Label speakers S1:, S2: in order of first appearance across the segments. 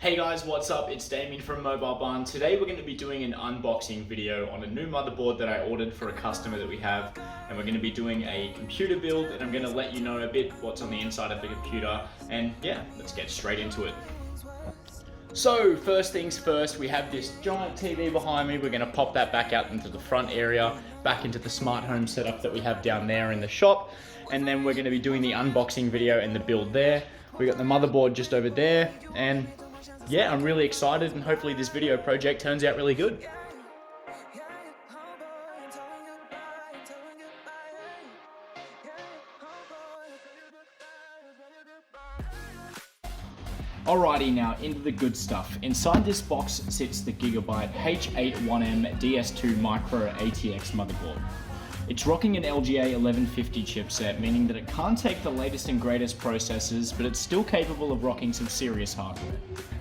S1: Hey guys, what's up? It's Damien from Mobile Barn. Today we're going to be doing an unboxing video on a new motherboard that I ordered for a customer that we have, and we're going to be doing a computer build, and I'm going to let you know a bit what's on the inside of the computer, and yeah, let's get straight into it. So first things first, we have this giant TV behind me. We're going to pop that back out into the front area, back into the smart home setup that we have down there in the shop, and then we're going to be doing the unboxing video and the build there. We got the motherboard just over there, and yeah, I'm really excited, and hopefully this video project turns out really good. Alrighty, now into the good stuff. Inside this box sits the Gigabyte H81M DS2 Micro ATX motherboard. It's rocking an LGA 1150 chipset, meaning that it can't take the latest and greatest processors, but it's still capable of rocking some serious hardware.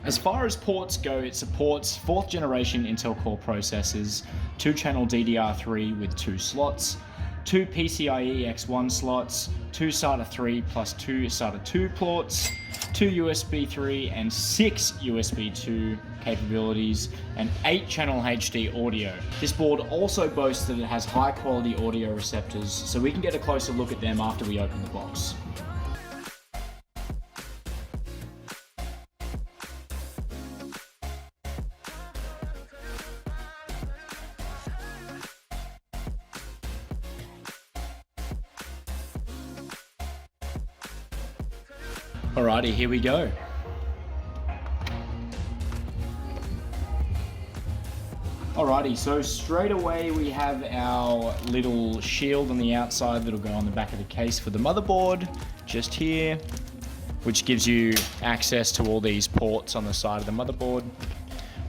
S1: As far as ports go, it supports 4th generation Intel Core processors, 2-channel DDR3 with 2 slots, 2 PCIe X1 slots, 2 SATA 3 plus 2 SATA 2 ports, 2 USB 3 and 6 USB 2 capabilities, and 8-channel HD audio. This board also boasts that it has high quality audio receptors, so we can get a closer look at them after we open the box. Alrighty, here we go. Alrighty, so straight away we have our little shield on the outside that'll go on the back of the case for the motherboard, just here, which gives you access to all these ports on the side of the motherboard.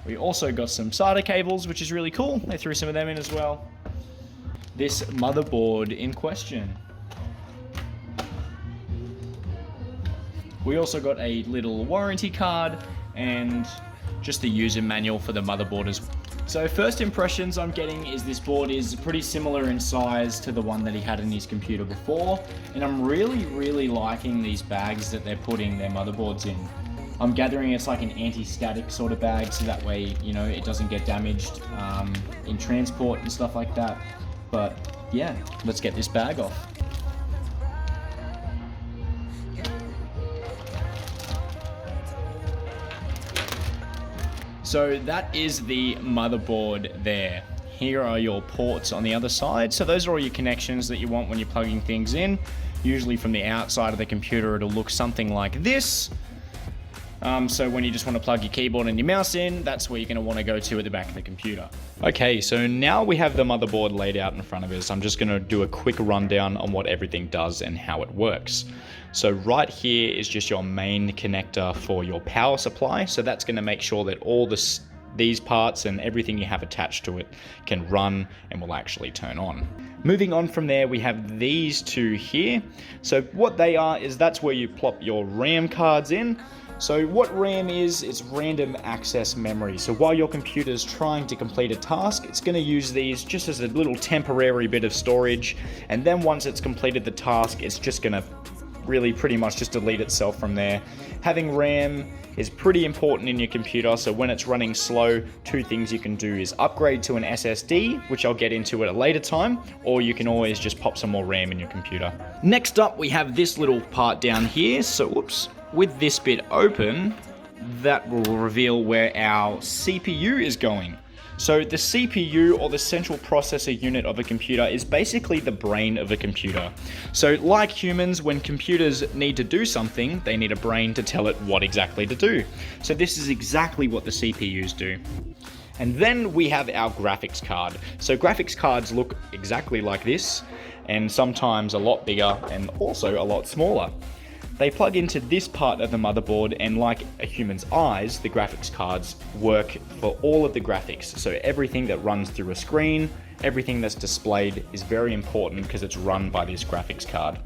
S1: We also got some SATA cables, which is really cool. They threw some of them in as well. This motherboard in question. We also got a little warranty card and just the user manual for the motherboard as well. So first impressions I'm getting is this board is pretty similar in size to the one that he had in his computer before, and I'm really liking these bags that they're putting their motherboards in. I'm gathering it's like an anti-static sort of bag, so that way, you know, it doesn't get damaged in transport and stuff like that. But yeah, let's get this bag off. So that is the motherboard there. Here are your ports on the other side. So those are all your connections that you want when you're plugging things in. Usually from the outside of the computer, it'll look something like this. So when you just want to plug your keyboard and your mouse in, that's where you're going to want to go to at the back of the computer. Okay, so now we have the motherboard laid out in front of us. I'm just going to do a quick rundown on what everything does and how it works. So right here is just your main connector for your power supply. So that's going to make sure that all these parts and everything you have attached to it can run and will actually turn on. Moving on from there, we have these two here. So what they are is that's where you plop your RAM cards in. So what RAM is, it's random access memory. So while your computer's trying to complete a task, it's going to use these just as a little temporary bit of storage. And then once it's completed the task, it's just going to really pretty much just delete itself from there. Having RAM is pretty important in your computer, so when it's running slow, two things you can do is upgrade to an SSD, which I'll get into at a later time, or you can always just pop some more RAM in your computer. Next up, we have this little part down here. So whoops, with this bit open, that will reveal where our CPU is going. So the CPU, or the central processor unit of a computer, is basically the brain of a computer. So like humans, when computers need to do something, they need a brain to tell it what exactly to do. So this is exactly what the CPUs do. And then we have our graphics card. So graphics cards look exactly like this, and sometimes a lot bigger and also a lot smaller. They plug into this part of the motherboard, and like a human's eyes, the graphics cards work for all of the graphics. So everything that runs through a screen, everything that's displayed is very important because it's run by this graphics card.